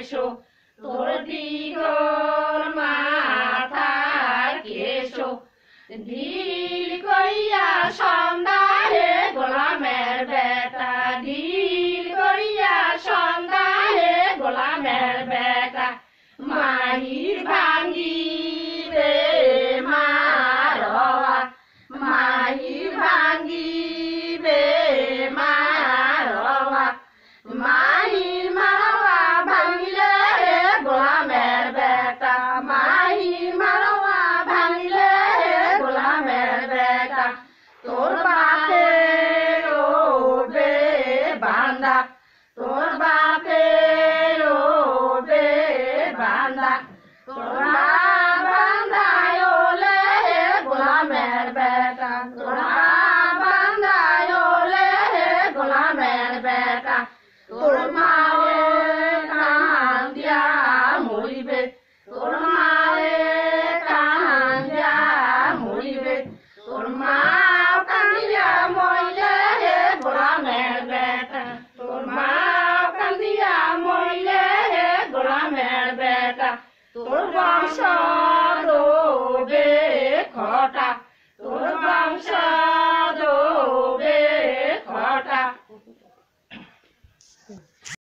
কেশো তোর দিগর মাথার কেশো ঢিল করিয়া সন্ধ্যারে গোলামের বেটা ঢিল করিয়া সন্ধ্যারে গোলামের বেটা মাহির ভাঙ্গিবে মারওয়া মাহির ভাঙ্গিবে মারওয়া মাহির মারওয়া ভাঙিলে গোলামের বেটা মাহির মারওয়া ভাঙিলে গোলামের বেটা তোর বাপে রোবে বান্দা তোর বাপে রোবে বান্দা তোরা বান্দায় ওলে গোলামের বেটা তোরা বান্দায় ওলে গোলামের বেটা তোর মায়ে কান্দিয়া মরিবে তোর মায়ে কান্দিয়া মরিবে তোর মা কান্দিয়া মরিলে গোলামের বেটা তোর মা কান্দিয়া মরিলে গোলামের বেটা তোর বংশ